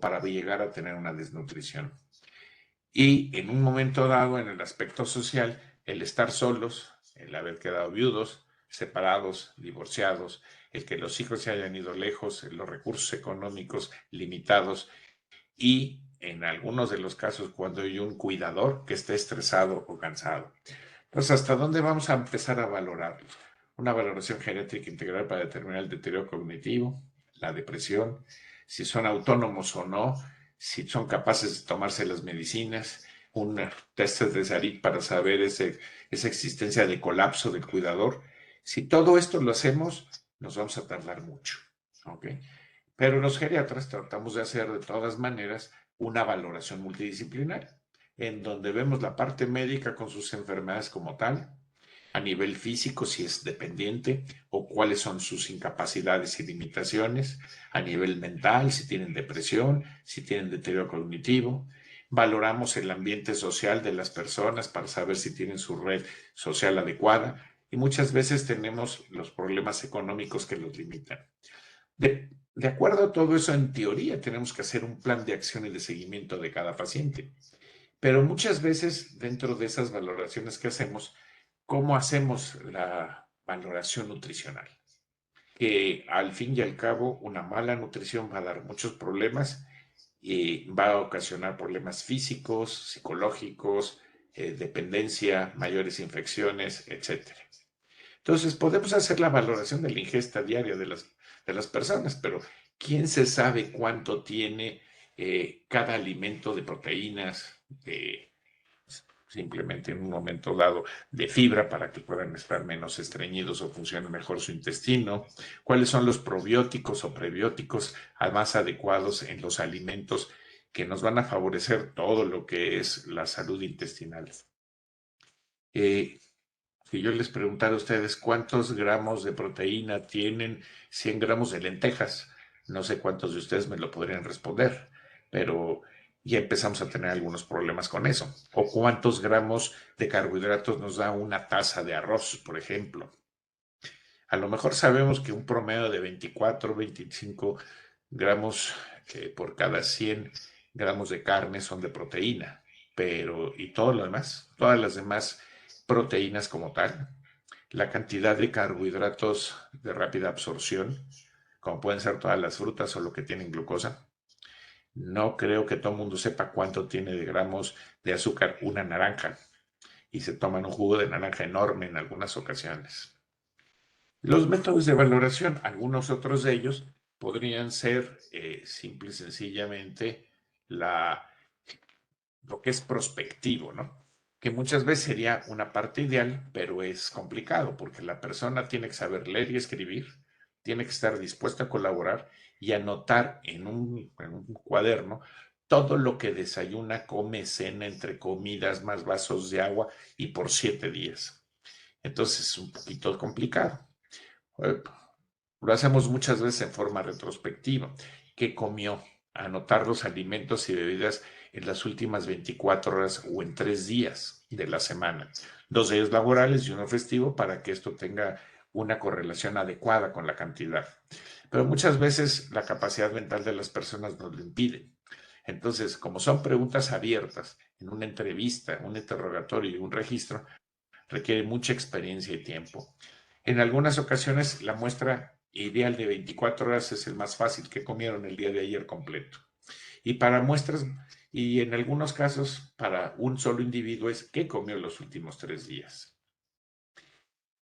para llegar a tener una desnutrición. Y en un momento dado, en el aspecto social, el estar solos, el haber quedado viudos, separados, divorciados, el que los hijos se hayan ido lejos, los recursos económicos limitados y en algunos de los casos cuando hay un cuidador que esté estresado o cansado. Entonces, ¿hasta dónde vamos a empezar a valorarlo? Una valoración geriátrica integral para determinar el deterioro cognitivo, la depresión, si son autónomos o no, si son capaces de tomarse las medicinas, un test de Sarit para saber esa existencia de colapso del cuidador. Si todo esto lo hacemos, nos vamos a tardar mucho. ¿Ok? Pero los geriatras tratamos de hacer de todas maneras una valoración multidisciplinar, en donde vemos la parte médica con sus enfermedades como tal, a nivel físico, si es dependiente, o cuáles son sus incapacidades y limitaciones, a nivel mental, si tienen depresión, si tienen deterioro cognitivo. Valoramos el ambiente social de las personas para saber si tienen su red social adecuada, y muchas veces tenemos los problemas económicos que los limitan. De acuerdo a todo eso, en teoría, tenemos que hacer un plan de acción y de seguimiento de cada paciente. Pero muchas veces, dentro de esas valoraciones que hacemos, ¿cómo hacemos la valoración nutricional? Que al fin y al cabo, una mala nutrición va a dar muchos problemas y va a ocasionar problemas físicos, psicológicos, dependencia, mayores infecciones, etcétera. Entonces, podemos hacer la valoración de la ingesta diaria de las personas, pero ¿quién se sabe cuánto tiene cada alimento de proteínas, simplemente en un momento dado de fibra para que puedan estar menos estreñidos o funcione mejor su intestino? ¿Cuáles son los probióticos o prebióticos más adecuados en los alimentos que nos van a favorecer todo lo que es la salud intestinal? Si yo les preguntara a ustedes cuántos gramos de proteína tienen 100 gramos de lentejas, no sé cuántos de ustedes me lo podrían responder, pero ya empezamos a tener algunos problemas con eso. O cuántos gramos de carbohidratos nos da una taza de arroz, por ejemplo. A lo mejor sabemos que un promedio de 24, 25 gramos por cada 100 gramos de carne son de proteína, pero ¿y todo lo demás? Todas las demás proteínas como tal, la cantidad de carbohidratos de rápida absorción, como pueden ser todas las frutas o lo que tienen glucosa. No creo que todo el mundo sepa cuánto tiene de gramos de azúcar una naranja y se toman un jugo de naranja enorme en algunas ocasiones. Los métodos de valoración, algunos otros de ellos, podrían ser simple y sencillamente lo que es prospectivo, ¿no? Que muchas veces sería una parte ideal, pero es complicado porque la persona tiene que saber leer y escribir, tiene que estar dispuesta a colaborar y anotar en un cuaderno todo lo que desayuna, come, cena, entre comidas, más vasos de agua y por 7 días. Entonces es un poquito complicado. Lo hacemos muchas veces en forma retrospectiva. ¿Qué comió? Anotar los alimentos y bebidas en las últimas 24 horas o en 3 días de la semana. 2 días laborales y uno festivo para que esto tenga una correlación adecuada con la cantidad. Pero muchas veces la capacidad mental de las personas nos lo impide. Entonces, como son preguntas abiertas en una entrevista, un interrogatorio y un registro, requiere mucha experiencia y tiempo. En algunas ocasiones, la muestra ideal de 24 horas es el más fácil, que comieron el día de ayer completo. Y para muestras, y en algunos casos, para un solo individuo es qué comió los últimos 3 días.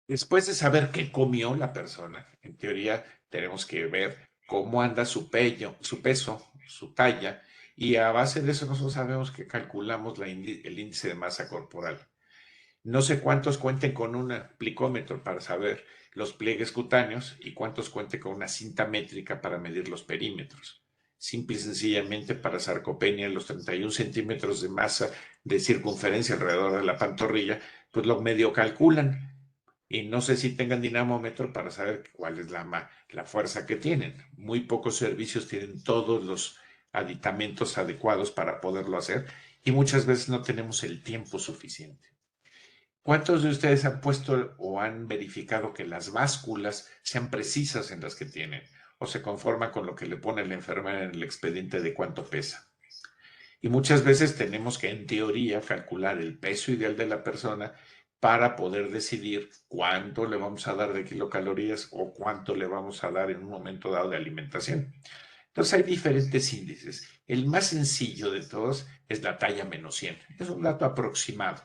Después de saber qué comió la persona, en teoría tenemos que ver cómo anda su peso, su talla, y a base de eso nosotros sabemos que calculamos el índice de masa corporal. No sé cuántos cuenten con un plicómetro para saber los pliegues cutáneos y cuántos cuenten con una cinta métrica para medir los perímetros. Simple y sencillamente para sarcopenia, los 31 centímetros de masa de circunferencia alrededor de la pantorrilla, pues lo medio calculan. Y no sé si tengan dinamómetro para saber cuál es la fuerza que tienen. Muy pocos servicios tienen todos los aditamentos adecuados para poderlo hacer y muchas veces no tenemos el tiempo suficiente. ¿Cuántos de ustedes han puesto o han verificado que las básculas sean precisas en las que tienen? o se conforman con lo que le pone la enfermera en el expediente de cuánto pesa. Y muchas veces tenemos que, en teoría, calcular el peso ideal de la persona para poder decidir cuánto le vamos a dar de kilocalorías o cuánto le vamos a dar en un momento dado de alimentación. Entonces hay diferentes índices. El más sencillo de todos es la talla menos 100. Es un dato aproximado.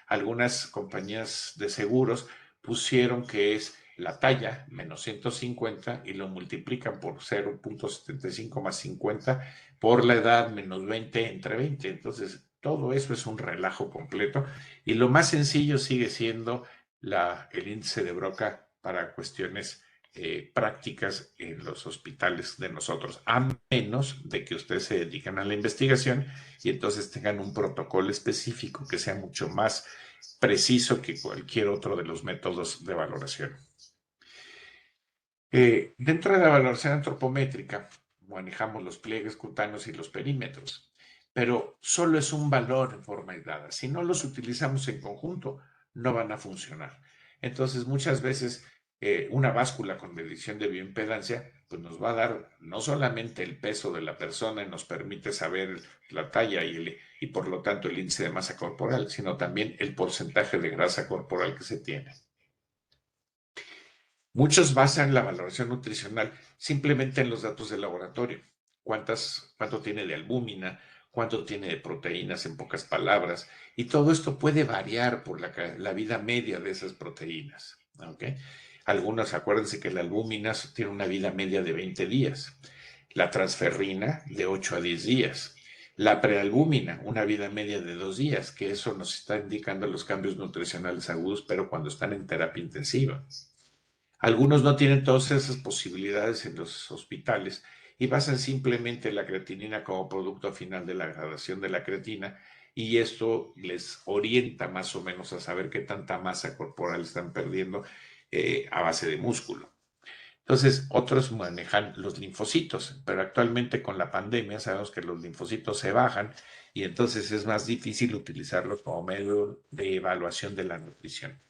Algunas compañías de seguros pusieron que es la talla menos 150 y lo multiplican por 0.75 más 50 por la edad menos 20 entre 20. Entonces, todo eso es un relajo completo y lo más sencillo sigue siendo el índice de Broca para cuestiones prácticas en los hospitales de nosotros, a menos de que ustedes se dediquen a la investigación y entonces tengan un protocolo específico que sea mucho más preciso que cualquier otro de los métodos de valoración. Dentro de la valoración antropométrica manejamos los pliegues cutáneos y los perímetros, pero solo es un valor en forma aislada. Si no los utilizamos en conjunto, no van a funcionar. Entonces, muchas veces una báscula con medición de bioimpedancia pues nos va a dar no solamente el peso de la persona y nos permite saber la talla y por lo tanto el índice de masa corporal, sino también el porcentaje de grasa corporal que se tiene. Muchos basan la valoración nutricional simplemente en los datos del laboratorio. Cuánto tiene de albúmina, cuánto tiene de proteínas, en pocas palabras. Y todo esto puede variar por la vida media de esas proteínas. ¿Okay? Algunos, acuérdense que la albúmina tiene una vida media de 20 días. La transferrina de 8 a 10 días. La prealbúmina, una vida media de 2 días, que eso nos está indicando los cambios nutricionales agudos, pero cuando están en terapia intensiva. Algunos no tienen todas esas posibilidades en los hospitales y basan simplemente la creatinina como producto final de la gradación de la creatina y esto les orienta más o menos a saber qué tanta masa corporal están perdiendo a base de músculo. Entonces, otros manejan los linfocitos, pero actualmente con la pandemia sabemos que los linfocitos se bajan y entonces es más difícil utilizarlos como medio de evaluación de la nutrición.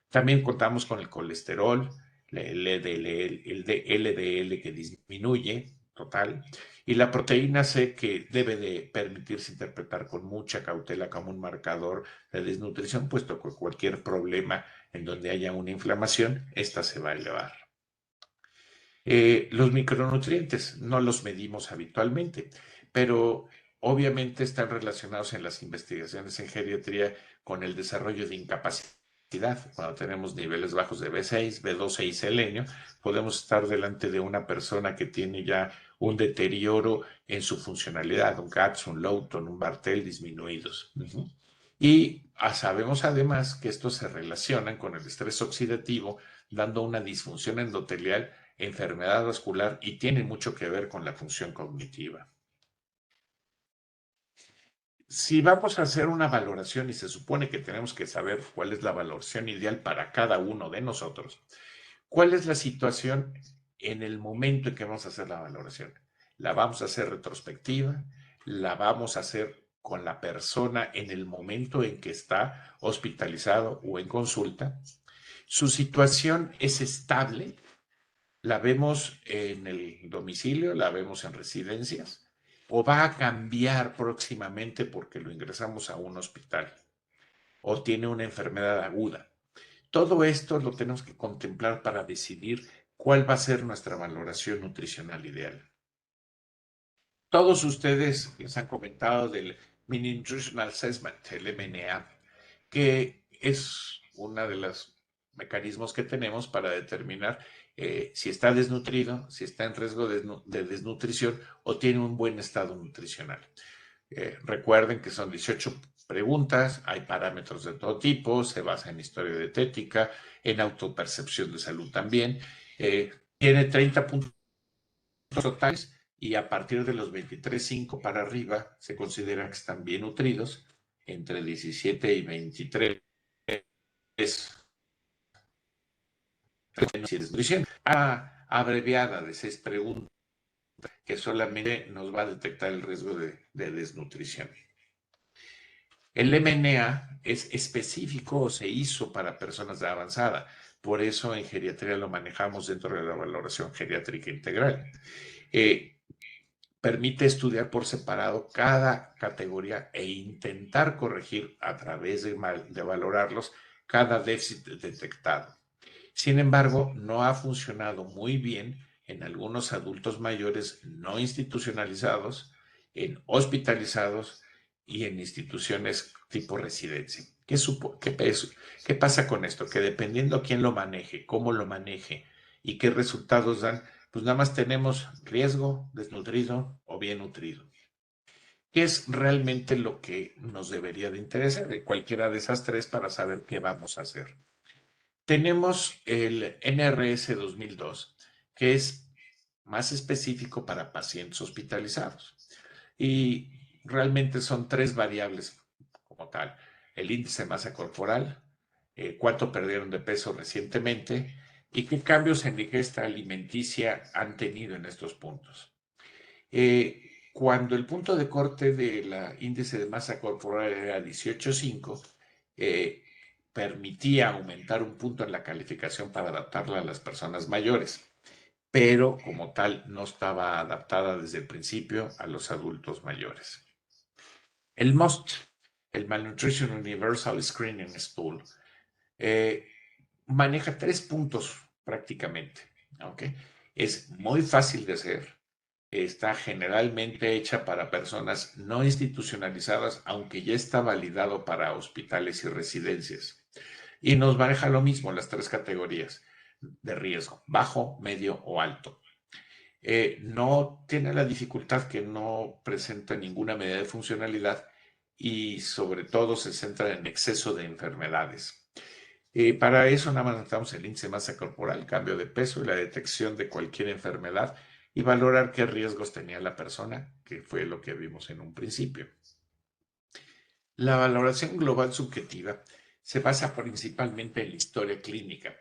También contamos con el colesterol, el LDL que disminuye total, y la proteína C que debe de permitirse interpretar con mucha cautela como un marcador de desnutrición, puesto que cualquier problema en donde haya una inflamación, esta se va a elevar. Los micronutrientes no los medimos habitualmente, pero obviamente están relacionados en las investigaciones en geriatría con el desarrollo de incapacidad. Cuando tenemos niveles bajos de B6, B12 y selenio, podemos estar delante de una persona que tiene ya un deterioro en su funcionalidad, un GATS, un Lowton, un Bartel disminuidos. Y sabemos además que estos se relacionan con el estrés oxidativo, dando una disfunción endotelial, enfermedad vascular y tienen mucho que ver con la función cognitiva. Si vamos a hacer una valoración y se supone que tenemos que saber cuál es la valoración ideal para cada uno de nosotros, ¿cuál es la situación en el momento en que vamos a hacer la valoración? ¿La vamos a hacer retrospectiva? ¿La vamos a hacer con la persona en el momento en que está hospitalizado o en consulta? ¿Su situación es estable? ¿La vemos en el domicilio? ¿La vemos en residencias? ¿O va a cambiar próximamente porque lo ingresamos a un hospital? ¿O tiene una enfermedad aguda? Todo esto lo tenemos que contemplar para decidir cuál va a ser nuestra valoración nutricional ideal. Todos ustedes les han comentado del Mini Nutritional Assessment, el MNA, que es uno de los mecanismos que tenemos para determinar si está desnutrido, si está en riesgo de desnutrición o tiene un buen estado nutricional. Recuerden que son 18 preguntas, hay parámetros de todo tipo, se basa en historia dietética, en autopercepción de salud también. Tiene 30 puntos totales y a partir de los 23.5 para arriba se considera que están bien nutridos, entre 17 y 23 desnutrición. Abreviada de 6 preguntas que solamente nos va a detectar el riesgo de desnutrición. El MNA es específico o se hizo para personas de avanzada, por eso en geriatría lo manejamos dentro de la valoración geriátrica integral. Eh, Permite estudiar por separado cada categoría e intentar corregir a través de valorarlos cada déficit detectado. Sin embargo, no ha funcionado muy bien en algunos adultos mayores no institucionalizados, en hospitalizados y en instituciones tipo residencia. ¿Qué pasa con esto? Que dependiendo quién lo maneje, cómo lo maneje y qué resultados dan, pues nada más tenemos riesgo, desnutrido o bien nutrido. ¿Qué es realmente lo que nos debería de interesar de cualquiera de esas tres para saber qué vamos a hacer? Tenemos el NRS 2002, que es más específico para pacientes hospitalizados. Y realmente son tres variables como tal. El índice de masa corporal, cuánto perdieron de peso recientemente y qué cambios en ingesta alimenticia han tenido en estos puntos. Cuando el punto de corte del índice de masa corporal era 18.5, permitía aumentar un punto en la calificación para adaptarla a las personas mayores, pero como tal no estaba adaptada desde el principio a los adultos mayores. El MUST, el Malnutrition Universal Screening Tool, maneja 3 puntos prácticamente. ¿Okay? Es muy fácil de hacer. Está generalmente hecha para personas no institucionalizadas, aunque ya está validado para hospitales y residencias. Y nos maneja lo mismo, las 3 categorías de riesgo, bajo, medio o alto. No tiene la dificultad que no presenta ninguna medida de funcionalidad y sobre todo se centra en exceso de enfermedades. Para eso nada más necesitamos el índice de masa corporal, cambio de peso y la detección de cualquier enfermedad y valorar qué riesgos tenía la persona, que fue lo que vimos en un principio. La valoración global subjetiva se basa principalmente en la historia clínica.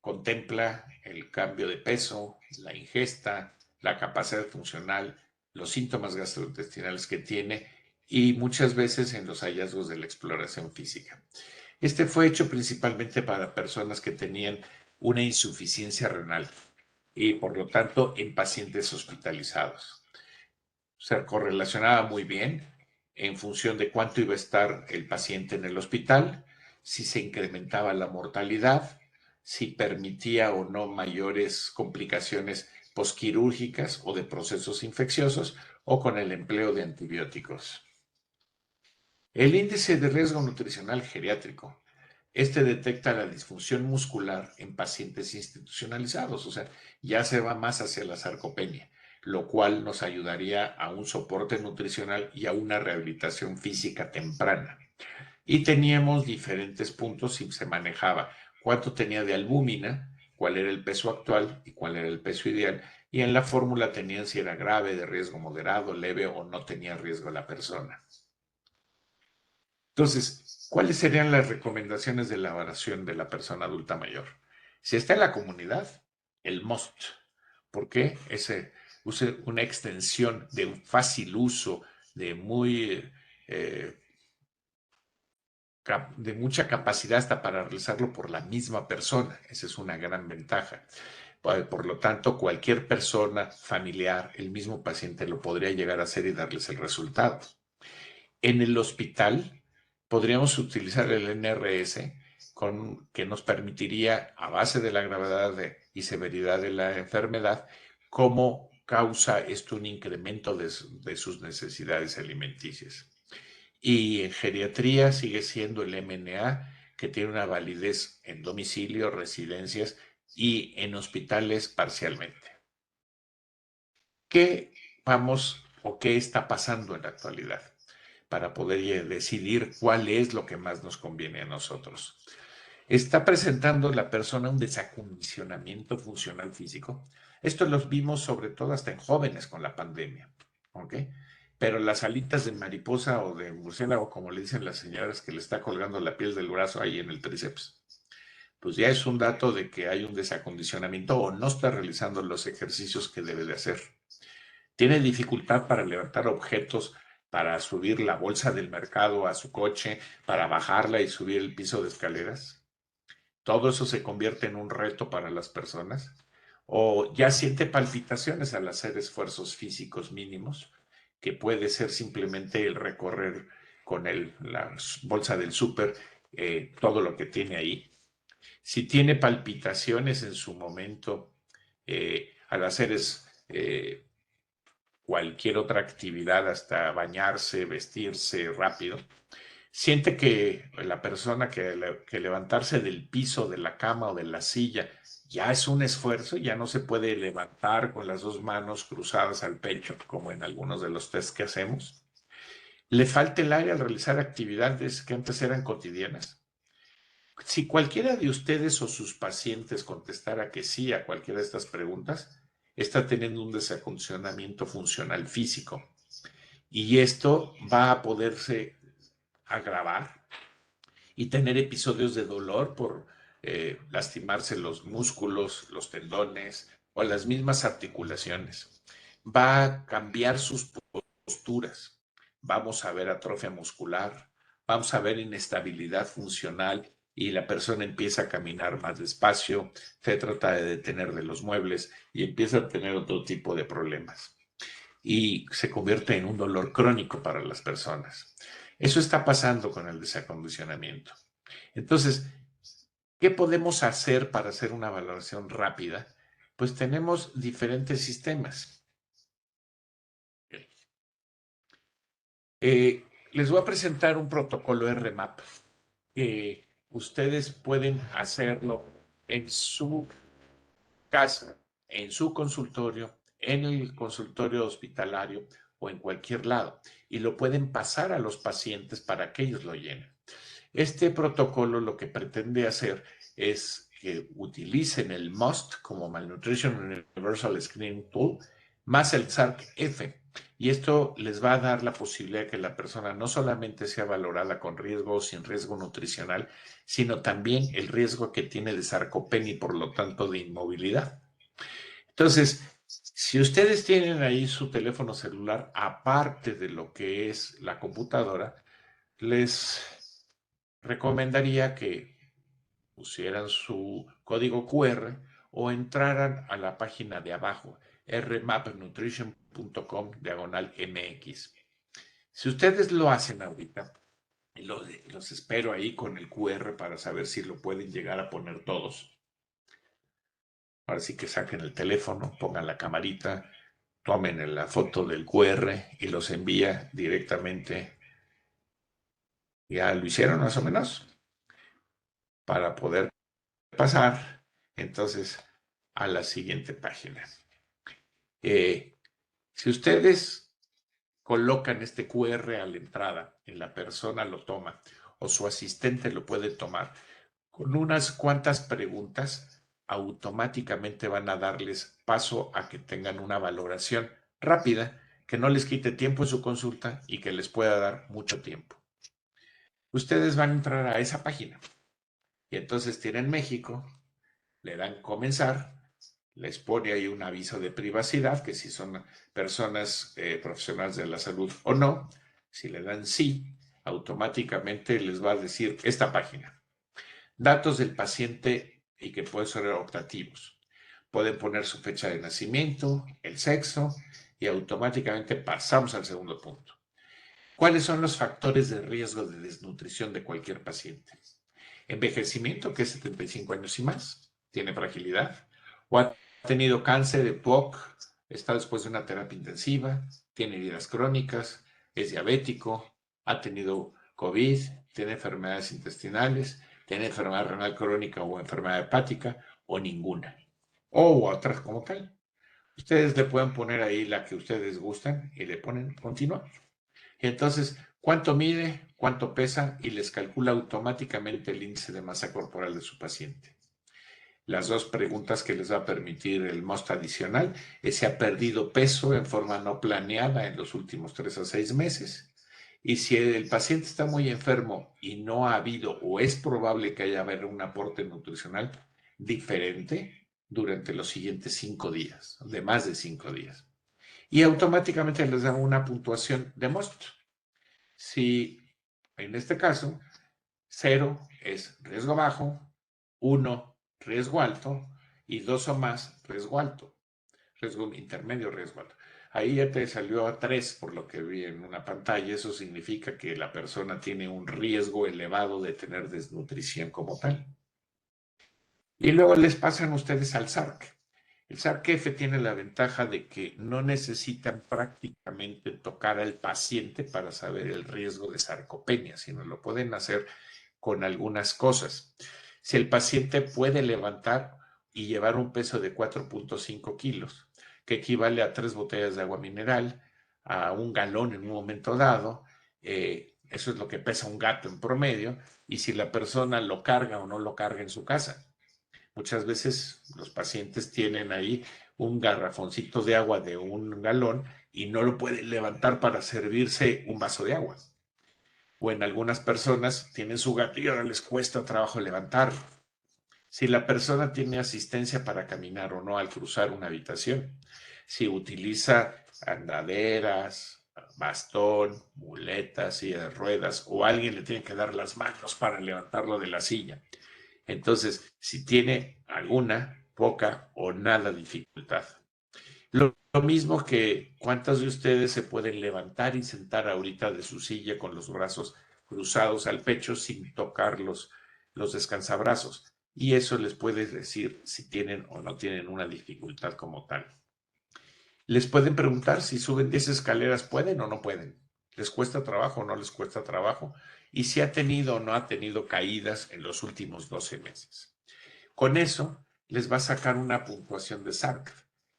Contempla el cambio de peso, la ingesta, la capacidad funcional, los síntomas gastrointestinales que tiene y muchas veces en los hallazgos de la exploración física. Este fue hecho principalmente para personas que tenían una insuficiencia renal y por lo tanto en pacientes hospitalizados. Se correlacionaba muy bien en función de cuánto iba a estar el paciente en el hospital, si se incrementaba la mortalidad, si permitía o no mayores complicaciones posquirúrgicas o de procesos infecciosos o con el empleo de antibióticos. El índice de riesgo nutricional geriátrico. Este detecta la disfunción muscular en pacientes institucionalizados, o sea, ya se va más hacia la sarcopenia, lo cual nos ayudaría a un soporte nutricional y a una rehabilitación física temprana. Y teníamos diferentes puntos y se manejaba cuánto tenía de albúmina, cuál era el peso actual y cuál era el peso ideal. Y en la fórmula tenían si era grave, de riesgo moderado, leve o no tenía riesgo la persona. Entonces, ¿cuáles serían las recomendaciones de la evaluación de la persona adulta mayor? Si está en la comunidad, el MOST. ¿Por qué? Use una extensión de un fácil uso, eh, de mucha capacidad hasta para realizarlo por la misma persona. Esa es una gran ventaja. Por lo tanto, cualquier persona familiar, el mismo paciente lo podría llegar a hacer y darles el resultado. En el hospital podríamos utilizar el NRS que nos permitiría, a base de la gravedad y severidad de la enfermedad, cómo causa esto un incremento de sus necesidades alimenticias. Y en geriatría sigue siendo el MNA, que tiene una validez en domicilio, residencias y en hospitales parcialmente. ¿Qué vamos o qué está pasando en la actualidad para poder decidir cuál es lo que más nos conviene a nosotros? Está presentando la persona un desacondicionamiento funcional físico. Esto lo vimos sobre todo hasta en jóvenes con la pandemia, ¿ok? Pero las alitas de mariposa o de murciélago, como le dicen las señoras, que le está colgando la piel del brazo ahí en el tríceps, pues ya es un dato de que hay un desacondicionamiento o no está realizando los ejercicios que debe de hacer. Tiene dificultad para levantar objetos, para subir la bolsa del mercado a su coche, para bajarla y subir el piso de escaleras. todo eso se convierte en un reto para las personas, o ya siente palpitaciones al hacer esfuerzos físicos mínimos, que puede ser simplemente el recorrer con la bolsa del súper todo lo que tiene ahí. Si tiene palpitaciones en su momento al hacer cualquier otra actividad, hasta bañarse, vestirse rápido, siente que la persona que levantarse del piso, de la cama o de la silla ya es un esfuerzo, ya no se puede levantar con las dos manos cruzadas al pecho, como en algunos de los test que hacemos. Le falta el aire al realizar actividades que antes eran cotidianas. Si cualquiera de ustedes o sus pacientes contestara que sí a cualquiera de estas preguntas, está teniendo un desacondicionamiento funcional físico. Y esto va a poderse agravar y tener episodios de dolor por lastimarse los músculos, los tendones o las mismas articulaciones. Va a cambiar sus posturas. Vamos a ver atrofia muscular, vamos a ver inestabilidad funcional y la persona empieza a caminar más despacio, se trata de detener de los muebles y empieza a tener otro tipo de problemas. Y se convierte en un dolor crónico para las personas. Eso está pasando con el desacondicionamiento. Entonces, ¿qué podemos hacer para hacer una valoración rápida? Pues tenemos diferentes sistemas. Les voy a presentar un protocolo RMAP que ustedes pueden hacerlo en su casa, en su consultorio, en el consultorio hospitalario o en cualquier lado. Y lo pueden pasar a los pacientes para que ellos lo llenen. Este protocolo lo que pretende hacer es que utilicen el MUST como Malnutrition Universal Screening Tool más el SARC-F. Y esto les va a dar la posibilidad de que la persona no solamente sea valorada con riesgo o sin riesgo nutricional, sino también el riesgo que tiene de sarcopenia y por lo tanto de inmovilidad. Entonces, si ustedes tienen ahí su teléfono celular, aparte de lo que es la computadora, les recomendaría que pusieran su código QR o entraran a la página de abajo, rmapnutrition.com/MX. Si ustedes lo hacen ahorita, los espero ahí con el QR para saber si lo pueden llegar a poner todos. Ahora sí que saquen el teléfono, pongan la camarita, tomen la foto del QR y los envía directamente. ¿Ya lo hicieron más o menos? Para poder pasar entonces a la siguiente página. Si ustedes colocan este QR a la entrada y la persona lo toma o su asistente lo puede tomar, con unas cuantas preguntas automáticamente van a darles paso a que tengan una valoración rápida que no les quite tiempo en su consulta y que les pueda dar mucho tiempo. Ustedes van a entrar a esa página y entonces tienen México, le dan comenzar, les pone ahí un aviso de privacidad, que si son personas profesionales de la salud o no, si le dan sí, automáticamente les va a decir esta página. Datos del paciente y que pueden ser optativos. Pueden poner su fecha de nacimiento, el sexo y automáticamente pasamos al segundo punto. ¿Cuáles son los factores de riesgo de desnutrición de cualquier paciente? Envejecimiento, que es 75 años y más, tiene fragilidad, o ha tenido cáncer, EPOC, está después de una terapia intensiva, tiene heridas crónicas, es diabético, ha tenido COVID, tiene enfermedades intestinales, tiene enfermedad renal crónica o enfermedad hepática, o ninguna, o otras como tal. Ustedes le pueden poner ahí la que ustedes gustan y le ponen continuar. Y entonces, ¿cuánto mide? ¿Cuánto pesa? Y les calcula automáticamente el índice de masa corporal de su paciente. Las dos preguntas que les va a permitir el MUST adicional es si ha perdido peso en forma no planeada en los últimos 3 a 6 meses. Y si el paciente está muy enfermo y no ha habido o es probable que haya habido un aporte nutricional diferente durante los siguientes 5 días, de más de 5 días. Y automáticamente les dan una puntuación de MUST. Si en este caso 0 es riesgo bajo, 1, riesgo alto, y 2 o más, riesgo alto, riesgo intermedio, riesgo alto. Ahí ya te salió a 3 por lo que vi en una pantalla. Eso significa que la persona tiene un riesgo elevado de tener desnutrición como tal. Y luego les pasan ustedes al SARC. El SARC-F tiene la ventaja de que no necesitan prácticamente tocar al paciente para saber el riesgo de sarcopenia, sino lo pueden hacer con algunas cosas. Si el paciente puede levantar y llevar un peso de 4.5 kilos, que equivale a 3 botellas de agua mineral, a un galón en un momento dado, eso es lo que pesa un gato en promedio, y si la persona lo carga o no lo carga en su casa. Muchas veces los pacientes tienen ahí un garrafoncito de agua de un galón y no lo pueden levantar para servirse un vaso de agua. O en algunas personas tienen su gato y ahora les cuesta trabajo levantarlo. Si la persona tiene asistencia para caminar o no al cruzar una habitación, si utiliza andaderas, bastón, muletas, silla de ruedas, o alguien le tiene que dar las manos para levantarlo de la silla. Entonces, si tiene alguna, poca o nada dificultad. Lo mismo que cuántos de ustedes se pueden levantar y sentar ahorita de su silla con los brazos cruzados al pecho sin tocar los descansabrazos. Y eso les puede decir si tienen o no tienen una dificultad como tal. Les pueden preguntar si suben 10 escaleras, ¿pueden o no pueden? ¿Les cuesta trabajo o no les cuesta trabajo? Y si ha tenido o no ha tenido caídas en los últimos 12 meses. Con eso les va a sacar una puntuación de SARC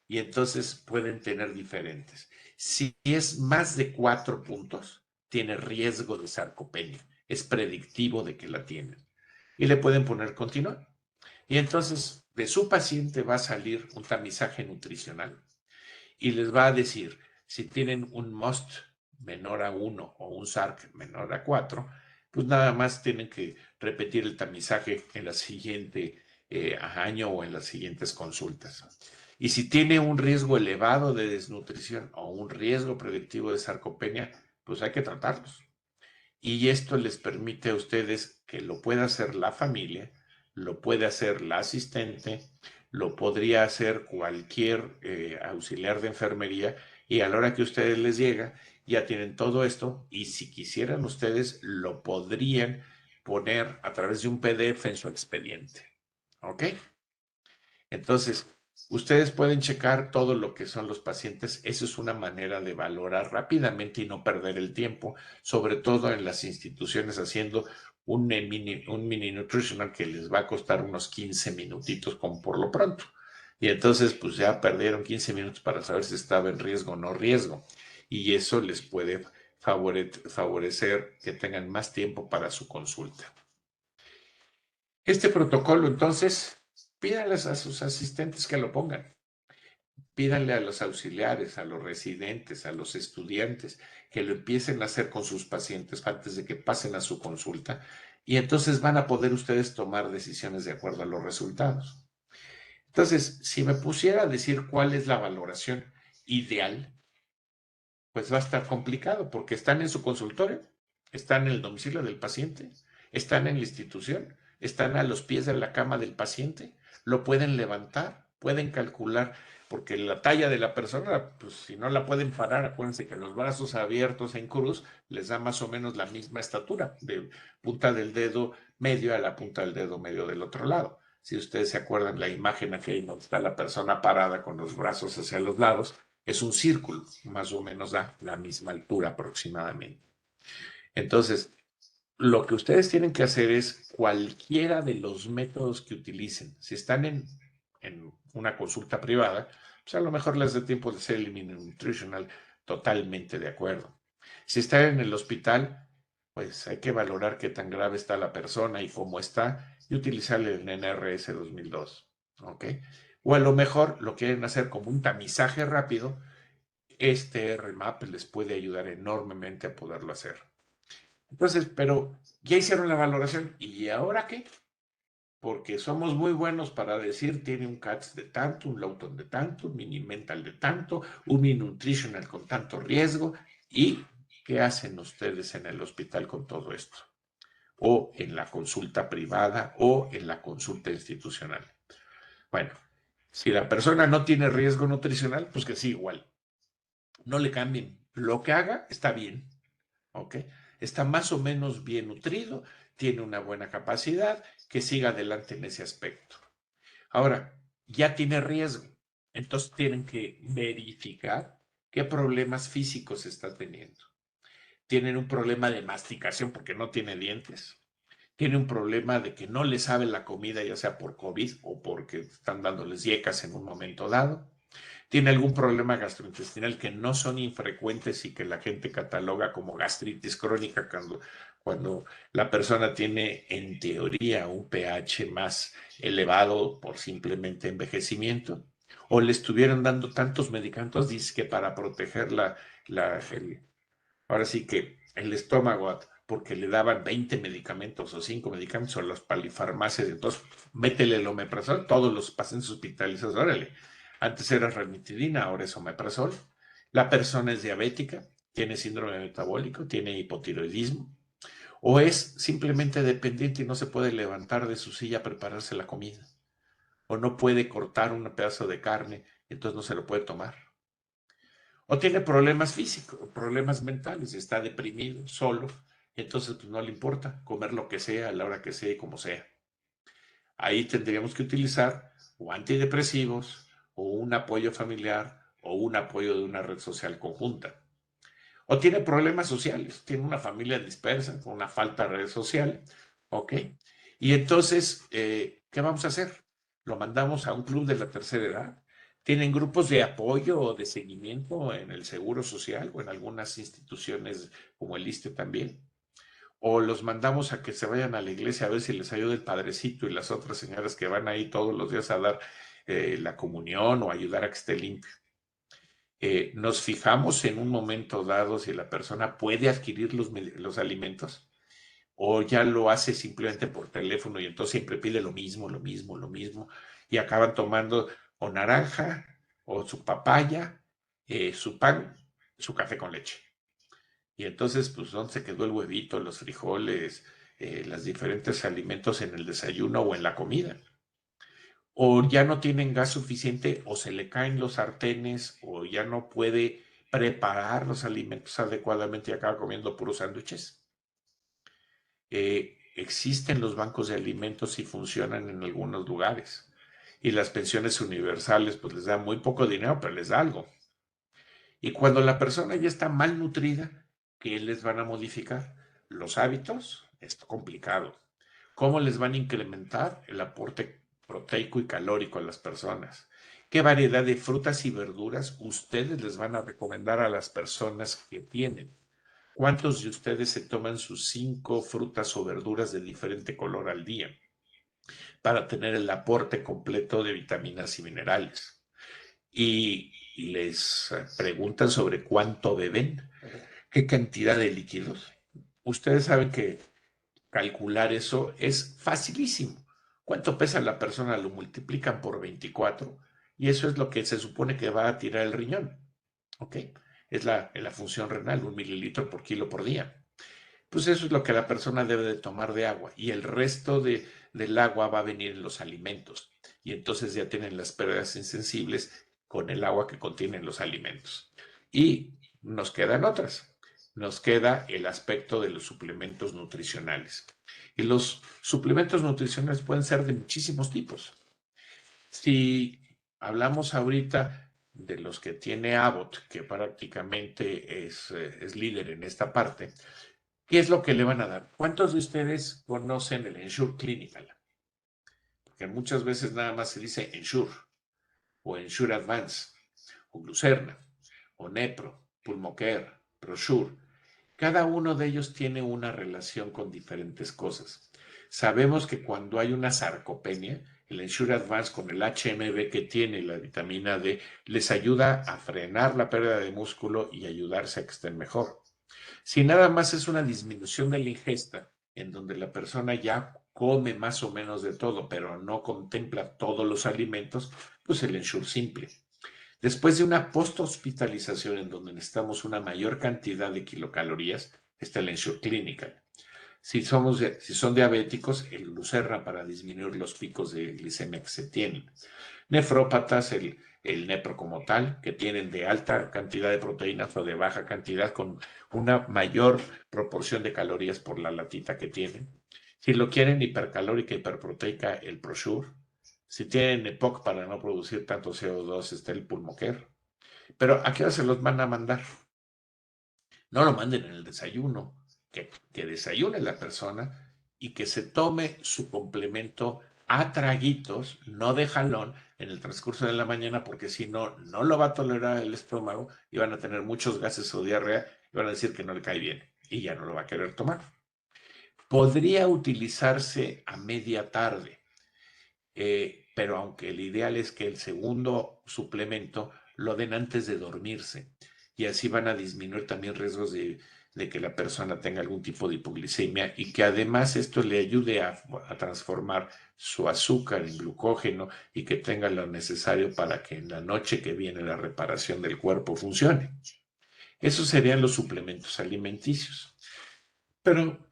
y entonces pueden tener diferentes. Si es más de 4 puntos, tiene riesgo de sarcopenia, es predictivo de que la tienen. Y le pueden poner continuar. Y entonces de su paciente va a salir un tamizaje nutricional y les va a decir si tienen un MOST menor a 1 o un SARC menor a 4, pues nada más tienen que repetir el tamizaje en la siguiente año o en las siguientes consultas. Y si tiene un riesgo elevado de desnutrición o un riesgo predictivo de sarcopenia, pues hay que tratarlos. Y esto les permite a ustedes que lo pueda hacer la familia, lo puede hacer la asistente, lo podría hacer cualquier auxiliar de enfermería, y a la hora que a ustedes les llega, ya tienen todo esto, y si quisieran ustedes, lo podrían poner a través de un PDF en su expediente. ¿Ok? Entonces, ustedes pueden checar todo lo que son los pacientes. Eso es una manera de valorar rápidamente y no perder el tiempo, sobre todo en las instituciones haciendo un mini nutritional que les va a costar unos 15 minutitos como por lo pronto. Y entonces, pues ya perdieron 15 minutos para saber si estaba en riesgo o no riesgo. Y eso les puede favorecer que tengan más tiempo para su consulta. Este protocolo, entonces, pídanles a sus asistentes que lo pongan. Pídanle a los auxiliares, a los residentes, a los estudiantes, que lo empiecen a hacer con sus pacientes antes de que pasen a su consulta. Y entonces van a poder ustedes tomar decisiones de acuerdo a los resultados. Entonces, si me pusiera a decir cuál es la valoración ideal, pues va a estar complicado porque están en su consultorio, están en el domicilio del paciente, están en la institución, están a los pies de la cama del paciente, lo pueden levantar, pueden calcular, porque la talla de la persona, pues si no la pueden parar, acuérdense que los brazos abiertos en cruz les da más o menos la misma estatura, de punta del dedo medio a la punta del dedo medio del otro lado. Si ustedes se acuerdan la imagen aquí donde está la persona parada con los brazos hacia los lados, es un círculo, más o menos da la misma altura aproximadamente. Entonces, lo que ustedes tienen que hacer es cualquiera de los métodos que utilicen. Si están en una consulta privada, pues a lo mejor les dé tiempo de hacer el mini nutritional, totalmente de acuerdo. Si están en el hospital, pues hay que valorar qué tan grave está la persona y cómo está y utilizar el NRS 2002. ¿Ok? O a lo mejor lo quieren hacer como un tamizaje rápido. Este RMAP les puede ayudar enormemente a poderlo hacer. Entonces, pero ya hicieron la valoración, ¿y ahora qué? Porque somos muy buenos para decir tiene un CATS de tanto, un Lawton de tanto, un mini mental de tanto, un mini nutritional con tanto riesgo. ¿Y qué hacen ustedes en el hospital con todo esto? o en la consulta privada o en la consulta institucional. Bueno, si la persona no tiene riesgo nutricional, pues que sí, igual. No le cambien. Lo que haga está bien, ¿ok? Está más o menos bien nutrido, tiene una buena capacidad, que siga adelante en ese aspecto. Ahora, ya tiene riesgo, entonces tienen que verificar qué problemas físicos está teniendo. Tienen un problema de masticación porque no tiene dientes. Tiene un problema de que no le sabe la comida, ya sea por COVID o porque están dándoles yecas en un momento dado. Tiene algún problema gastrointestinal que no son infrecuentes y que la gente cataloga como gastritis crónica cuando la persona tiene en teoría un pH más elevado por simplemente envejecimiento, o le estuvieron dando tantos medicamentos, dice que para proteger ahora sí que el estómago, porque le daban 20 medicamentos o 5 medicamentos o las palifarmacias, entonces métele el omeprazol, todos los pacientes hospitalizados, órale. Antes era ranitidina, ahora es omeprazol. La persona es diabética, tiene síndrome metabólico, tiene hipotiroidismo, o es simplemente dependiente y no se puede levantar de su silla a prepararse la comida, o no puede cortar un pedazo de carne, entonces no se lo puede tomar. O tiene problemas físicos, problemas mentales, está deprimido, solo, entonces pues no le importa comer lo que sea, a la hora que sea y como sea. Ahí tendríamos que utilizar o antidepresivos o un apoyo familiar o un apoyo de una red social conjunta. O tiene problemas sociales, tiene una familia dispersa, con una falta de red social, ¿ok? Y entonces, ¿qué vamos a hacer? Lo mandamos a un club de la tercera edad. Tienen grupos de apoyo o de seguimiento en el Seguro Social o en algunas instituciones como el ISSSTE también. O los mandamos a que se vayan a la iglesia a ver si les ayuda el padrecito y las otras señoras que van ahí todos los días a dar la comunión o ayudar a que esté limpio. Nos fijamos en un momento dado si la persona puede adquirir los alimentos o ya lo hace simplemente por teléfono y entonces siempre pide lo mismo, lo mismo, lo mismo y acaban tomando o naranja o su papaya, su pan, su café con leche. Y entonces, pues, ¿dónde se quedó el huevito, los frijoles, los diferentes alimentos en el desayuno o en la comida? O ya no tienen gas suficiente o se le caen los sartenes o ya no puede preparar los alimentos adecuadamente y acaba comiendo puros sándwiches. Existen los bancos de alimentos y funcionan en algunos lugares. Y las pensiones universales, pues les dan muy poco dinero, pero les da algo. Y cuando la persona ya está mal nutrida, ¿qué les van a modificar? Los hábitos, es complicado. ¿Cómo les van a incrementar el aporte proteico y calórico a las personas? ¿Qué variedad de frutas y verduras ustedes les van a recomendar a las personas que tienen? ¿Cuántos de ustedes se toman sus 5 frutas o verduras de diferente color al día para tener el aporte completo de vitaminas y minerales? Y les preguntan sobre cuánto beben, qué cantidad de líquidos. Ustedes saben que calcular eso es facilísimo. ¿Cuánto pesa la persona? Lo multiplican por 24 y eso es lo que se supone que va a tirar el riñón. ¿Ok? Es la función renal, 1 mililitro por kilo por día. Pues eso es lo que la persona debe de tomar de agua y el resto del agua va a venir en los alimentos y entonces ya tienen las pérdidas insensibles con el agua que contienen los alimentos. Y nos quedan otras. Nos queda el aspecto de los suplementos nutricionales. Y los suplementos nutricionales pueden ser de muchísimos tipos. Si hablamos ahorita de los que tiene Abbott, que prácticamente es líder en esta parte, ¿qué es lo que le van a dar? ¿Cuántos de ustedes conocen el Ensure Clinical? Porque muchas veces nada más se dice Ensure, o Ensure Advance, o Glucerna, o Nepro, Pulmocare, Prosure. Cada uno de ellos tiene una relación con diferentes cosas. Sabemos que cuando hay una sarcopenia, el Ensure Advance con el HMB que tiene la vitamina D les ayuda a frenar la pérdida de músculo y ayudarse a que estén mejor. Si nada más es una disminución de la ingesta, en donde la persona ya come más o menos de todo, pero no contempla todos los alimentos, pues el Ensure Simple. Después de una post-hospitalización en donde necesitamos una mayor cantidad de kilocalorías, está el Ensure Clinical. Si son diabéticos, el Glucerna para disminuir los picos de glicemia que se tienen. Nefrópatas, el nepro como tal, que tienen de alta cantidad de proteínas o de baja cantidad con una mayor proporción de calorías por la latita que tienen. Si lo quieren hipercalórica, hiperproteica, el Prosure. Si tienen EPOC para no producir tanto CO2, está el Pulmocare. Pero ¿a qué hora se los van a mandar? No lo manden en el desayuno, que desayune la persona y que se tome su complemento a traguitos, no de jalón, en el transcurso de la mañana, porque si no, no lo va a tolerar el estómago y van a tener muchos gases o diarrea y van a decir que no le cae bien y ya no lo va a querer tomar. Podría utilizarse a media tarde, pero aunque el ideal es que el segundo suplemento lo den antes de dormirse y así van a disminuir también riesgos de que la persona tenga algún tipo de hipoglicemia y que además esto le ayude a transformar su azúcar en glucógeno y que tenga lo necesario para que en la noche que viene la reparación del cuerpo funcione. Esos serían los suplementos alimenticios. Pero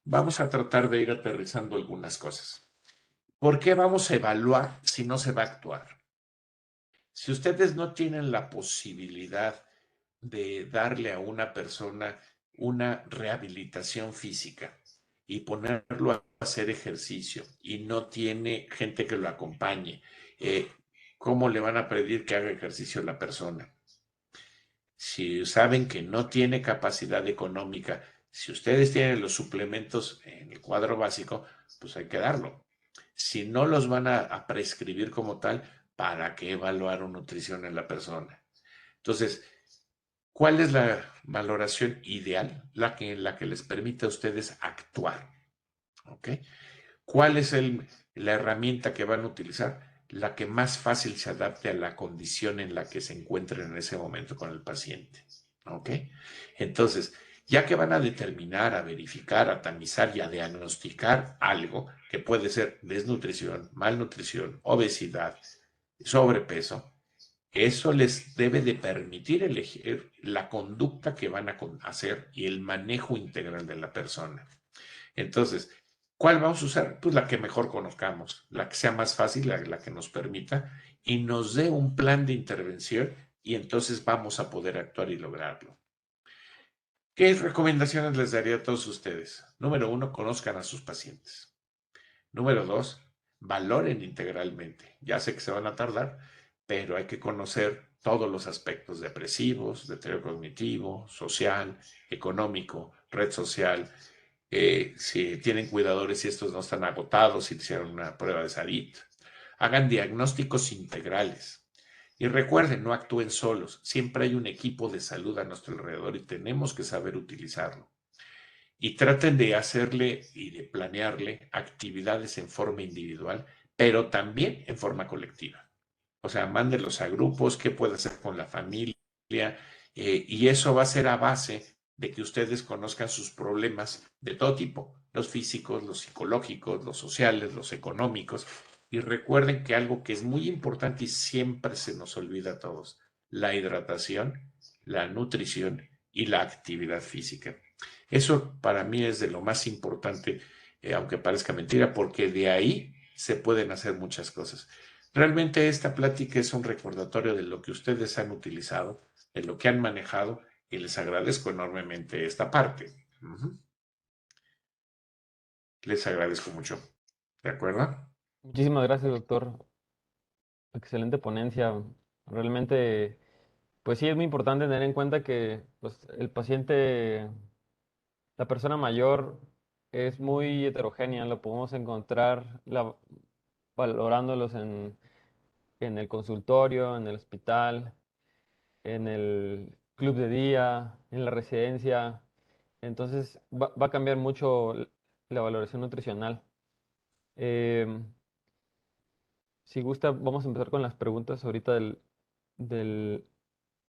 vamos a tratar de ir aterrizando algunas cosas. ¿Por qué vamos a evaluar si no se va a actuar? Si ustedes no tienen la posibilidad de darle a una persona una rehabilitación física y ponerlo a hacer ejercicio y no tiene gente que lo acompañe, ¿cómo le van a pedir que haga ejercicio la persona? Si saben que no tiene capacidad económica, si ustedes tienen los suplementos en el cuadro básico, pues hay que darlo. Si no los van a prescribir como tal, ¿para qué evaluar nutrición en la persona? Entonces, ¿cuál es la valoración ideal? La que les permite a ustedes actuar. ¿Ok? ¿Cuál es la herramienta que van a utilizar? La que más fácil se adapte a la condición en la que se encuentren en ese momento con el paciente. ¿Ok? Entonces, ya que van a determinar, a verificar, a tamizar y a diagnosticar algo que puede ser desnutrición, malnutrición, obesidad, sobrepeso, eso les debe de permitir elegir la conducta que van a hacer y el manejo integral de la persona. Entonces, ¿cuál vamos a usar? Pues la que mejor conozcamos, la que sea más fácil, la que nos permita y nos dé un plan de intervención y entonces vamos a poder actuar y lograrlo. ¿Qué recomendaciones les daría a todos ustedes? Número uno, conozcan a sus pacientes. Número dos, valoren integralmente. Ya sé que se van a tardar, pero hay que conocer todos los aspectos depresivos, deterioro cognitivo, social, económico, red social, si tienen cuidadores y estos no están agotados, si hicieron una prueba de SARIT. Hagan diagnósticos integrales. Y recuerden, no actúen solos. Siempre hay un equipo de salud a nuestro alrededor y tenemos que saber utilizarlo. Y traten de hacerle y de planearle actividades en forma individual, pero también en forma colectiva. O sea, mándenlos a grupos, qué puede hacer con la familia, y eso va a ser a base de que ustedes conozcan sus problemas de todo tipo, los físicos, los psicológicos, los sociales, los económicos, y recuerden que algo que es muy importante y siempre se nos olvida a todos, la hidratación, la nutrición y la actividad física. Eso para mí es de lo más importante, aunque parezca mentira, porque de ahí se pueden hacer muchas cosas. Realmente esta plática es un recordatorio de lo que ustedes han utilizado, de lo que han manejado y les agradezco enormemente esta parte. Les agradezco mucho. ¿De acuerdo? Muchísimas gracias, doctor. Excelente ponencia. Realmente, pues sí, es muy importante tener en cuenta que pues, el paciente, la persona mayor, es muy heterogénea. Lo podemos encontrar valorándolos en el consultorio, en el hospital, en el club de día, en la residencia. Entonces, va a cambiar mucho la valoración nutricional. Em, Si gusta, vamos a empezar con las preguntas ahorita del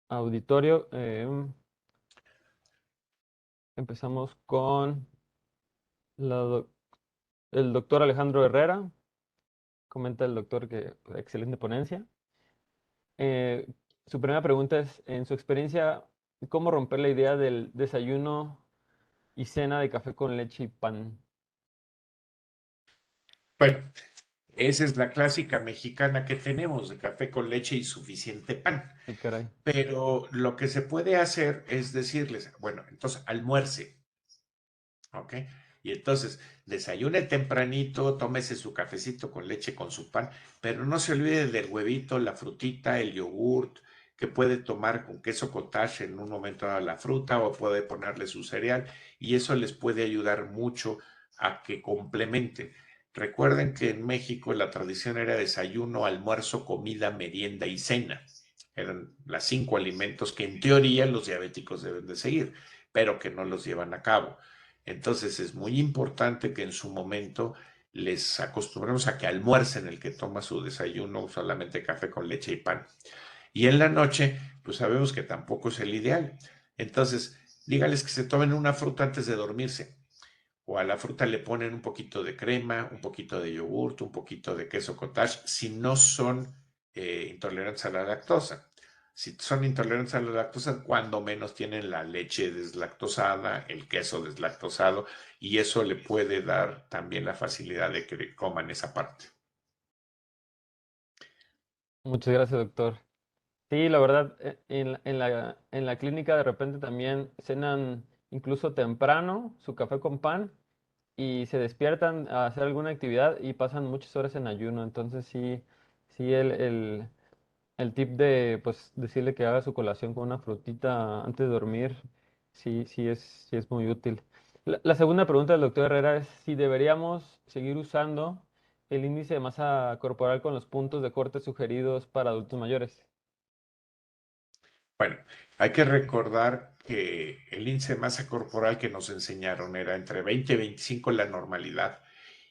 auditorio. Empezamos con la doc- el doctor Alejandro Herrera. Comenta el doctor que excelente ponencia. Eh, Su primera pregunta es, en su experiencia, ¿cómo romper la idea del desayuno y cena de café con leche y pan. Bueno, esa es la clásica mexicana que tenemos, de café con leche y suficiente pan. Ay, caray. Pero lo que se puede hacer es decirles, bueno, entonces almuerce, ¿ok? Y entonces desayune tempranito, tómese su cafecito con leche con su pan, pero no se olvide del huevito, la frutita, el yogurt, que puede tomar con queso cottage en un momento dado la fruta o puede ponerle su cereal y eso les puede ayudar mucho a que complementen. Recuerden que en México la tradición era desayuno, almuerzo, comida, merienda y cena. Eran las 5 alimentos que en teoría los diabéticos deben de seguir, pero que no los llevan a cabo. Entonces es muy importante que en su momento les acostumbremos a que almuercen el que toma su desayuno solamente café con leche y pan. Y en la noche, pues sabemos que tampoco es el ideal. Entonces, dígales que se tomen una fruta antes de dormirse. O a la fruta le ponen un poquito de crema, un poquito de yogurt, un poquito de queso cottage, si no son intolerantes a la lactosa. Si son intolerantes a la lactosa, cuando menos tienen la leche deslactosada, el queso deslactosado, y eso le puede dar también la facilidad de que coman esa parte. Muchas gracias, doctor. Sí, la verdad, en la clínica de repente también cenan incluso temprano su café con pan y se despiertan a hacer alguna actividad y pasan muchas horas en ayuno. Entonces sí, sí el tip de pues decirle que haga su colación con una frutita antes de dormir, sí es muy útil. La segunda pregunta del doctor Herrera es si deberíamos seguir usando el índice de masa corporal con los puntos de corte sugeridos para adultos mayores. Bueno, hay que recordar que el índice de masa corporal que nos enseñaron era entre 20 y 25 la normalidad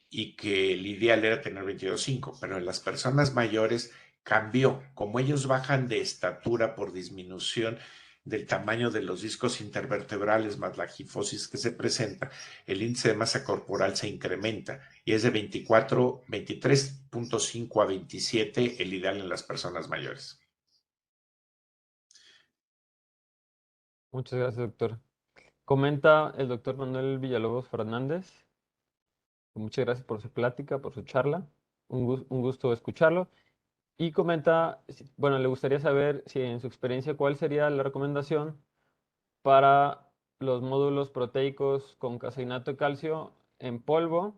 y que el ideal era tener 22,5, pero en las personas mayores cambió. Como ellos bajan de estatura por disminución del tamaño de los discos intervertebrales más la gifosis que se presenta, el índice de masa corporal se incrementa y es de 24, 23.5 a 27 el ideal en las personas mayores. Muchas gracias, doctor. Comenta el doctor Manuel Villalobos Fernández. Muchas gracias por su plática, por su charla. Un gusto escucharlo. Y comenta, bueno, le gustaría saber si en su experiencia cuál sería la recomendación para los módulos proteicos con caseinato de calcio en polvo,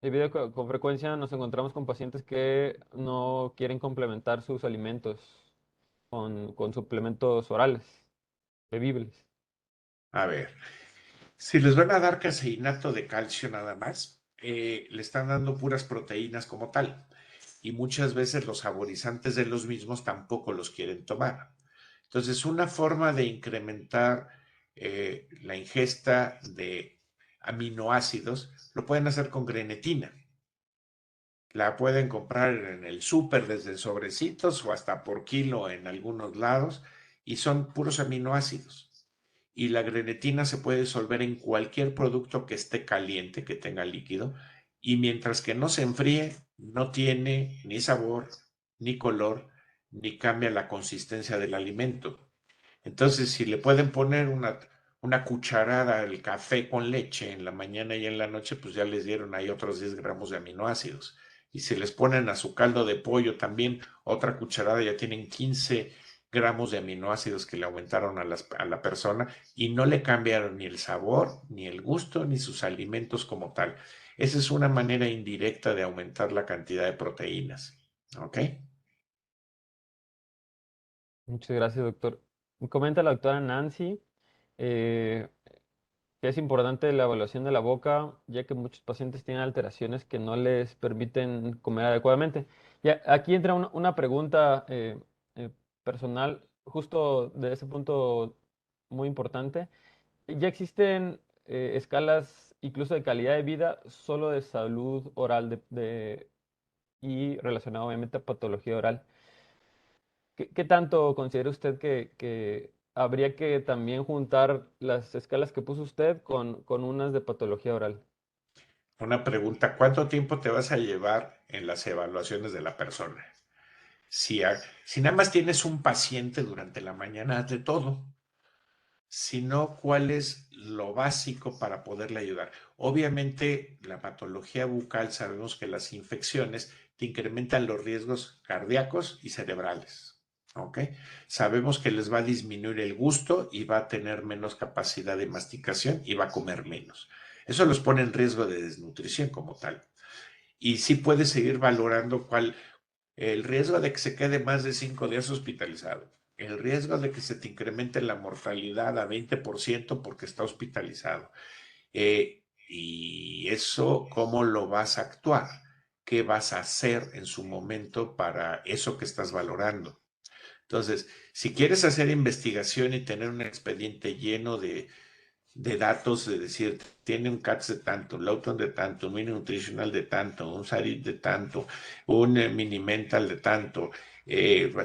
debido a que con frecuencia nos encontramos con pacientes que no quieren complementar sus alimentos con suplementos orales, bebibles. A ver, si les van a dar caseinato de calcio nada más, le están dando puras proteínas como tal. Y muchas veces los saborizantes de los mismos tampoco los quieren tomar. Entonces, una forma de incrementar la ingesta de aminoácidos lo pueden hacer con grenetina. La pueden comprar en el súper desde sobrecitos o hasta por kilo en algunos lados y son puros aminoácidos. Y la grenetina se puede disolver en cualquier producto que esté caliente, que tenga líquido, y mientras que no se enfríe, no tiene ni sabor, ni color, ni cambia la consistencia del alimento. Entonces, si le pueden poner una cucharada del café con leche en la mañana y en la noche, pues ya les dieron ahí otros 10 gramos de aminoácidos. Y si les ponen a su caldo de pollo también otra cucharada, ya tienen 15 gramos de aminoácidos que le aumentaron a la persona y no le cambiaron ni el sabor, ni el gusto, ni sus alimentos como tal. Esa es una manera indirecta de aumentar la cantidad de proteínas. ¿Ok? Muchas gracias, doctor. Comenta la doctora Nancy eh, que es importante la evaluación de la boca, ya que muchos pacientes tienen alteraciones que no les permiten comer adecuadamente. Y aquí entra una pregunta personal, justo de ese punto muy importante. ¿Ya existen escalas incluso de calidad de vida, solo de salud oral y relacionado obviamente a patología oral? ¿Qué tanto considera usted que habría que también juntar las escalas que puso usted con unas de patología oral? Una pregunta, ¿cuánto tiempo te vas a llevar en las evaluaciones de la persona? Si nada más tienes un paciente durante la mañana, haz de todo. sino cuál es lo básico para poderle ayudar. Obviamente, la patología bucal, sabemos que las infecciones te incrementan los riesgos cardíacos y cerebrales. ¿Ok? Sabemos que les va a disminuir el gusto y va a tener menos capacidad de masticación y va a comer menos. Eso los pone en riesgo de desnutrición como tal. Y sí puedes seguir valorando cuál, el riesgo de que se quede más de 5 días hospitalizado, el riesgo de que se te incremente la mortalidad a 20% porque está hospitalizado. Y eso, ¿cómo lo vas a actuar? ¿Qué vas a hacer en su momento para eso que estás valorando? Entonces, si quieres hacer investigación y tener un expediente lleno de datos, de decir, tiene un CATS de tanto, un Lawton de tanto, un mini nutritional de tanto, un SARIT de tanto, un mini mental de tanto,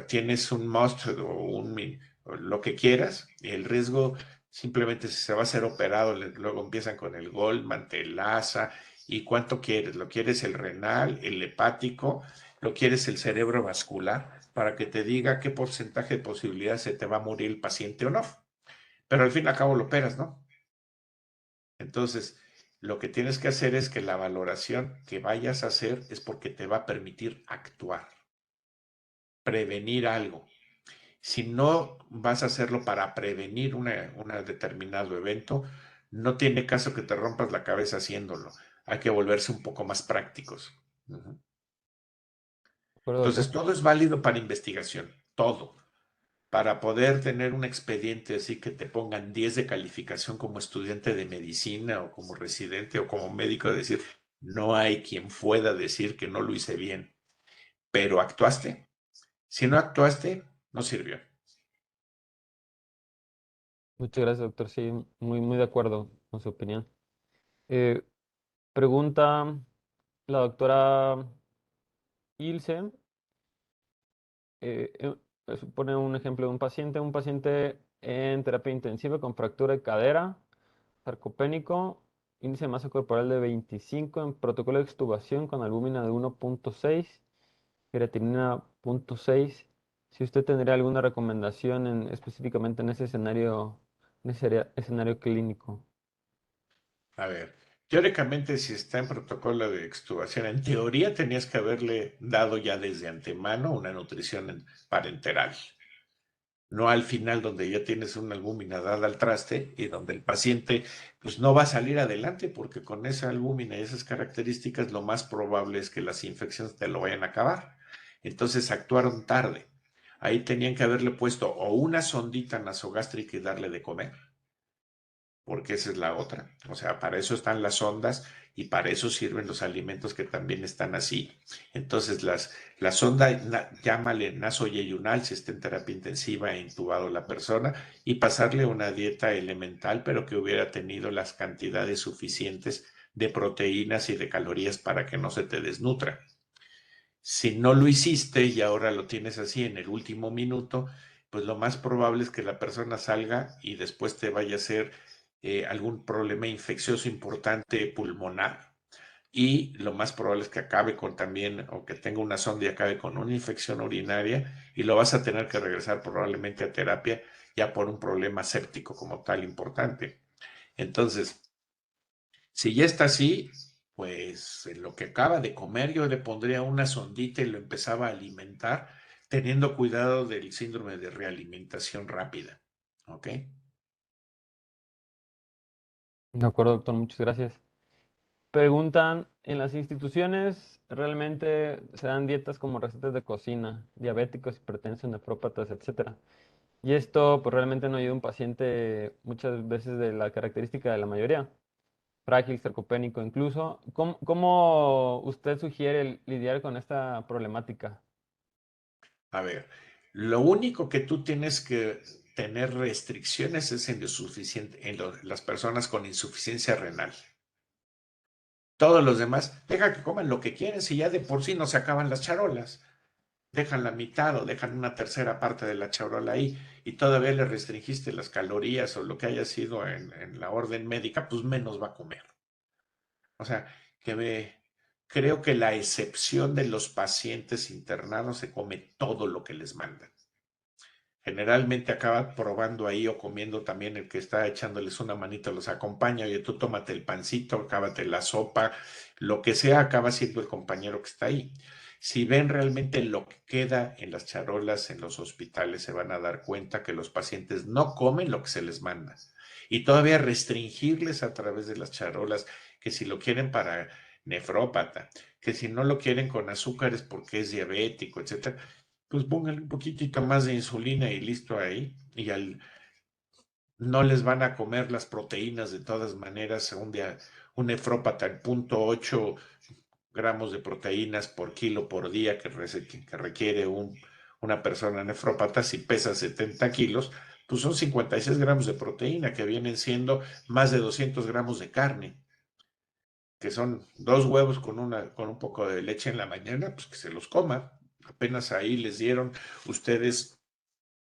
tienes un must o lo que quieras, el riesgo simplemente si se va a ser operado, luego empiezan con el Goldman, te LASA, y cuánto quieres, lo quieres el renal, el hepático, lo quieres el cerebro vascular, para que te diga qué porcentaje de posibilidad se te va a morir el paciente o no. Pero al fin y al cabo lo operas, ¿no? Entonces, lo que tienes que hacer es que la valoración que vayas a hacer es porque te va a permitir actuar, prevenir algo. Si no vas a hacerlo para prevenir un determinado evento, no tiene caso que te rompas la cabeza haciéndolo. Hay que volverse un poco más prácticos. Ujú. ¿De acuerdo, Entonces, doctor? todo es válido para investigación, todo. Para poder tener un expediente así que te pongan 10 de calificación como estudiante de medicina o como residente o como médico, decir, no hay quien pueda decir que no lo hice bien, pero actuaste. Si no actuaste, no sirvió. Muchas gracias, doctor. Sí, muy de acuerdo con su opinión. Eh, Pregunta la doctora Ilse. Pone un ejemplo de un paciente en terapia intensiva con fractura de cadera, sarcopénico, índice de masa corporal de 25 en protocolo de extubación con albúmina de 1.6, creatinina 0.6. Si usted tendría alguna recomendación específicamente en ese escenario, escenario clínico. A ver, teóricamente si está en protocolo de extubación, en teoría tenías que haberle dado ya desde antemano una nutrición parenteral. No al final donde ya tienes una albúmina dada al traste y donde el paciente pues no va a salir adelante porque con esa albúmina y esas características lo más probable es que las infecciones te lo vayan a acabar. Entonces actuaron tarde. Ahí tenían que haberle puesto o una sondita nasogástrica y darle de comer, porque esa es la otra. O sea, para eso están las sondas y para eso sirven los alimentos que también están así. Entonces, la sonda, llámale nasoyeyunal si está en terapia intensiva e intubado la persona, y pasarle una dieta elemental, pero que hubiera tenido las cantidades suficientes de proteínas y de calorías para que no se te desnutra. Si no lo hiciste y ahora lo tienes así en el último minuto, pues lo más probable es que la persona salga y después te vaya a hacer algún problema infeccioso importante pulmonar. Y lo más probable es que acabe con también, o que tenga una sonda y acabe con una infección urinaria, y lo vas a tener que regresar probablemente a terapia ya por un problema séptico como tal importante. Entonces, si ya está así, pues en lo que acaba de comer yo le pondría una sondita y lo empezaba a alimentar, teniendo cuidado del síndrome de realimentación rápida. ¿Ok? De acuerdo, doctor, muchas gracias. Preguntan, ¿en las instituciones realmente se dan dietas como recetas de cocina, diabéticos, hipertensos, nefrópatas, etcétera? Y esto pues realmente no ayuda a un paciente muchas veces de la característica de la mayoría, frágil, sarcopénico incluso. ¿Cómo usted sugiere lidiar con esta problemática? A ver, lo único que tú tienes que tener restricciones es las personas con insuficiencia renal. Todos los demás, deja que coman lo que quieren, si ya de por sí no se acaban las charolas. Dejan la mitad o dejan una tercera parte de la charola ahí y todavía le restringiste las calorías o lo que haya sido en la orden médica, pues menos va a comer. O sea, creo que la excepción de los pacientes internados se come todo lo que les mandan. generalmente acaba probando ahí o comiendo también el que está echándoles una manita, los acompaña, oye, tú tómate el pancito, acábate la sopa, lo que sea, acaba siendo el compañero que está ahí. Si ven realmente lo que queda en las charolas en los hospitales, se van a dar cuenta que los pacientes no comen lo que se les manda. Y todavía restringirles a través de las charolas, que si lo quieren para nefrópata, que si no lo quieren con azúcares porque es diabético, etcétera, pues pónganle un poquitito más de insulina y listo ahí. No les van a comer las proteínas de todas maneras. Un nefrópata en 0.8 gramos de proteínas por kilo por día que requiere una persona nefrópata si pesa 70 kilos, pues son 56 gramos de proteína que vienen siendo más de 200 gramos de carne, que son 2 huevos con un poco de leche en la mañana, pues que se los coman. Apenas ahí les dieron ustedes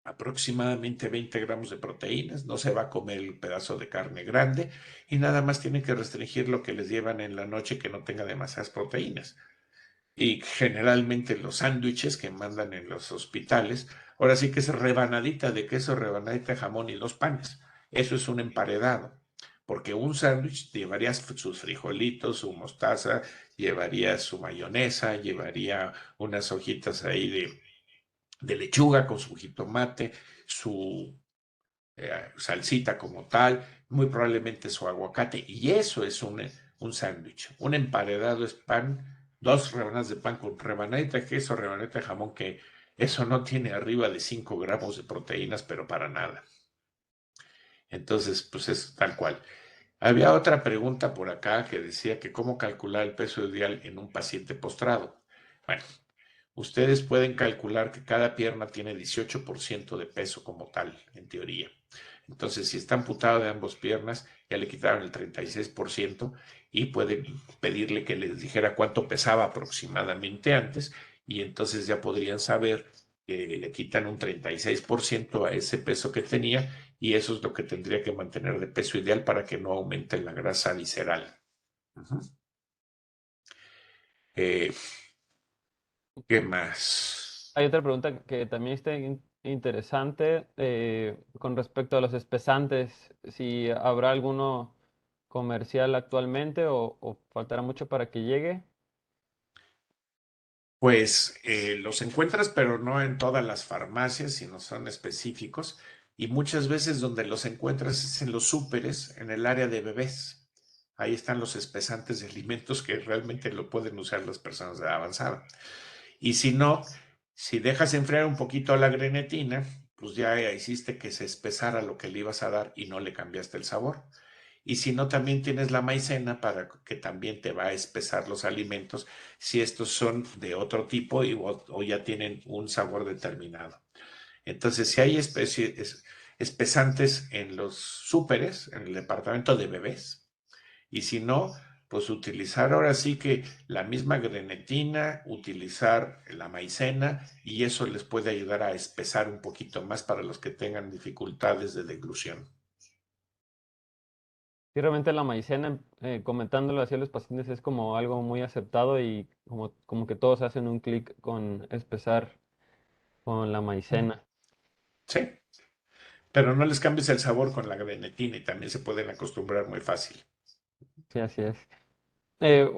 aproximadamente 20 gramos de proteínas, no se va a comer el pedazo de carne grande y nada más tienen que restringir lo que les llevan en la noche que no tenga demasiadas proteínas. Y generalmente los sándwiches que mandan en los hospitales, ahora sí que es rebanadita de queso, rebanadita de jamón y 2 panes. Eso es un emparedado, porque un sándwich llevaría sus frijolitos, su mostaza, llevaría su mayonesa, llevaría unas hojitas ahí de lechuga con su jitomate, su salsita como tal, muy probablemente su aguacate, y eso es un sándwich. Un emparedado es pan, 2 rebanadas de pan con rebanadita de queso, rebanadita de jamón, que eso no tiene arriba de 5 gramos de proteínas, pero para nada. Entonces, pues es tal cual. Había otra pregunta por acá que decía que cómo calcular el peso ideal en un paciente postrado. Bueno, ustedes pueden calcular que cada pierna tiene 18% de peso como tal, en teoría. Entonces, si está amputado de ambas piernas, ya le quitaron el 36% y pueden pedirle que les dijera cuánto pesaba aproximadamente antes y entonces ya podrían saber que le quitan un 36% a ese peso que tenía y eso es lo que tendría que mantener de peso ideal para que no aumente la grasa visceral. Uh-huh. eh, ¿Qué más? Hay otra pregunta que también está interesante con respecto a los espesantes, si habrá alguno comercial actualmente o faltará mucho para que llegue. Pues los encuentras, pero no en todas las farmacias, sino son específicos. Y muchas veces donde los encuentras es en los súperes, en el área de bebés. Ahí están los espesantes de alimentos que realmente lo pueden usar las personas de edad avanzada. Y si no, si dejas enfriar un poquito la grenetina, pues ya hiciste que se espesara lo que le ibas a dar y no le cambiaste el sabor. Y si no, también tienes la maicena para que también te va a espesar los alimentos si estos son de otro tipo o ya tienen un sabor determinado. Entonces, si hay espesantes en los súperes, en el departamento de bebés, y si no, pues utilizar ahora sí que la misma grenetina, utilizar la maicena y eso les puede ayudar a espesar un poquito más para los que tengan dificultades de deglución. Sí, realmente la maicena, comentándolo hacia los pacientes, es como algo muy aceptado y como que todos hacen un clic con espesar con la maicena. Sí, pero no les cambies el sabor con la grenetina y también se pueden acostumbrar muy fácil. Sí, así es. Eh,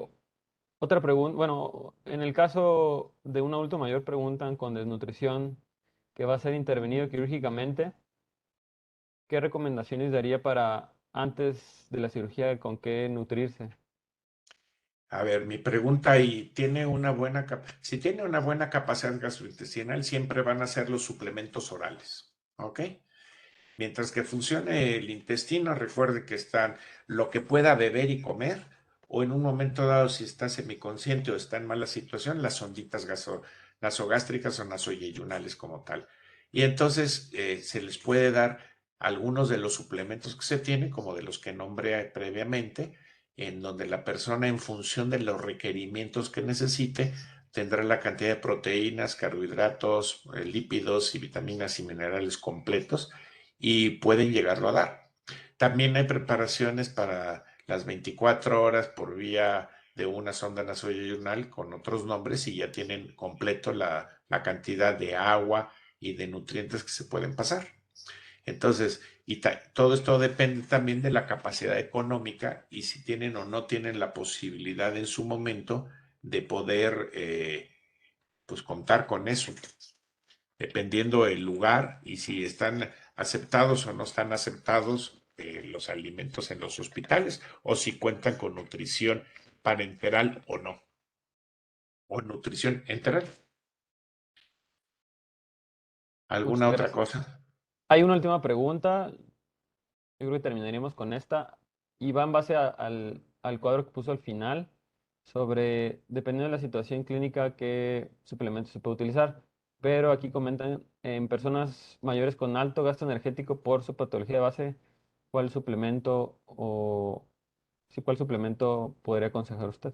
Otra pregunta, bueno, en el caso de un adulto mayor preguntan con desnutrición que va a ser intervenido quirúrgicamente, ¿qué recomendaciones daría para antes de la cirugía con qué nutrirse? A ver, mi pregunta ahí, si tiene una buena capacidad gastrointestinal, siempre van a ser los suplementos orales, ¿ok? Mientras que funcione el intestino, recuerde que están lo que pueda beber y comer, o en un momento dado, si está semiconsciente o está en mala situación, las sonditas nasogástricas o nasoyeyunales como tal. Y entonces se les puede dar algunos de los suplementos que se tienen, como de los que nombré previamente, en donde la persona, en función de los requerimientos que necesite, tendrá la cantidad de proteínas, carbohidratos, lípidos y vitaminas y minerales completos y pueden llegarlo a dar. También hay preparaciones para las 24 horas por vía de una sonda nasoyunal con otros nombres y ya tienen completo la cantidad de agua y de nutrientes que se pueden pasar. Entonces, todo esto depende también de la capacidad económica y si tienen o no tienen la posibilidad en su momento de poder pues contar con eso, dependiendo el lugar y si están aceptados o no están aceptados los alimentos en los hospitales o si cuentan con nutrición parenteral o no, o nutrición enteral. Muchas ¿Alguna otra gracias. cosa? Hay una última pregunta. Yo creo que terminaríamos con esta. Y va en base al cuadro que puso al final sobre, dependiendo de la situación clínica, qué suplementos se puede utilizar. Pero aquí comentan, en personas mayores con alto gasto energético por su patología de base, ¿cuál suplemento o sí, cuál suplemento podría aconsejar usted?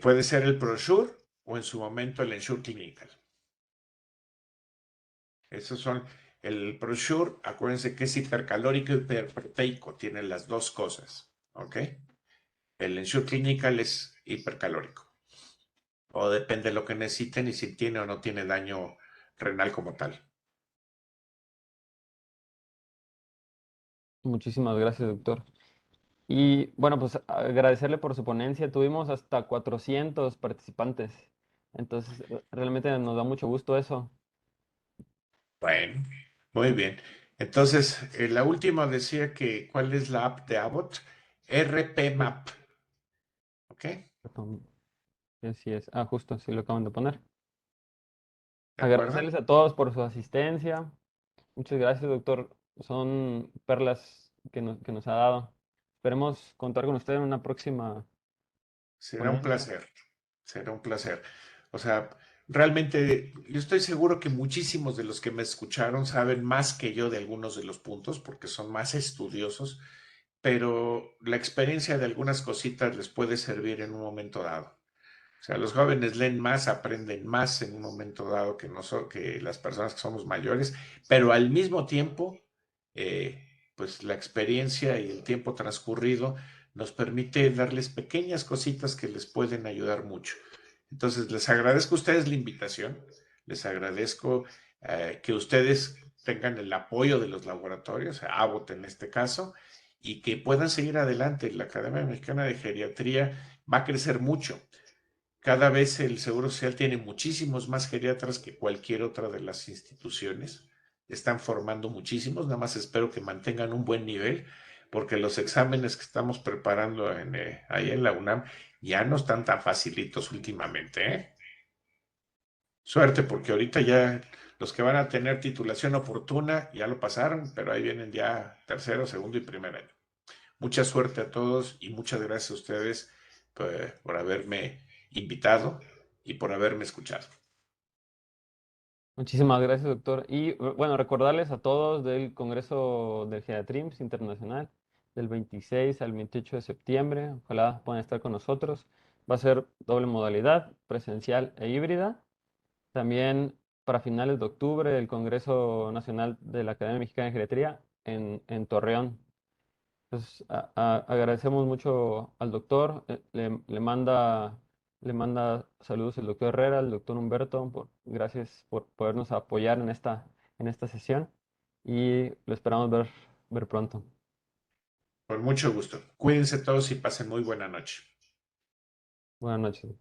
Puede ser el brochure o en su momento el Ensure Clinical. Esos son el brochure, acuérdense que es hipercalórico y hiperproteico, tiene las dos cosas, ¿ok? El Ensure Clinical es hipercalórico, o depende de lo que necesiten y si tiene o no tiene daño renal como tal. Muchísimas gracias, doctor. Y bueno, pues agradecerle por su ponencia. Tuvimos hasta 400 participantes. Entonces, realmente nos da mucho gusto eso. Bueno, muy bien. Entonces, la última decía que, ¿cuál es la app de Abbott? RP Sí, Map, ¿ok? perdón, así es. Ah, justo, sí lo acaban de poner. ¿De acuerdo? Agradecerles a todos por su asistencia. Muchas gracias, doctor. Son perlas que nos ha dado. Esperemos contar con usted en una próxima Será un ponencia. placer, será un placer. O sea, realmente yo estoy seguro que muchísimos de los que me escucharon saben más que yo de algunos de los puntos porque son más estudiosos, pero la experiencia de algunas cositas les puede servir en un momento dado. O sea, los jóvenes leen más, aprenden más en un momento dado que las personas que somos mayores, pero al mismo tiempo, pues la experiencia y el tiempo transcurrido nos permite darles pequeñas cositas que les pueden ayudar mucho. Entonces, les agradezco a ustedes la invitación, les agradezco que ustedes tengan el apoyo de los laboratorios, Abbott en este caso, y que puedan seguir adelante. La Academia Mexicana de Geriatría va a crecer mucho. Cada vez el Seguro Social tiene muchísimos más geriatras que cualquier otra de las instituciones. Están formando muchísimos, nada más espero que mantengan un buen nivel, porque los exámenes que estamos preparando ahí en la UNAM ya no están tan facilitos últimamente, ¿eh? Suerte, porque ahorita ya los que van a tener titulación oportuna ya lo pasaron, pero ahí vienen ya tercero, segundo y primer año. Mucha suerte a todos y muchas gracias a ustedes por haberme invitado y por haberme escuchado. Muchísimas gracias, doctor. Y bueno, recordarles a todos del Congreso del Geriatrims Internacional del 26 al 28 de septiembre. Ojalá puedan estar con nosotros. Va a ser doble modalidad, presencial e híbrida. También para finales de octubre, el Congreso Nacional de la Academia Mexicana de Geriatría en Torreón. Pues agradecemos mucho al doctor. Le manda saludos el doctor Herrera, el doctor Humberto. Gracias por podernos apoyar en esta sesión y lo esperamos ver pronto. Con mucho gusto. Cuídense todos y pasen muy buena noche. Buenas noches.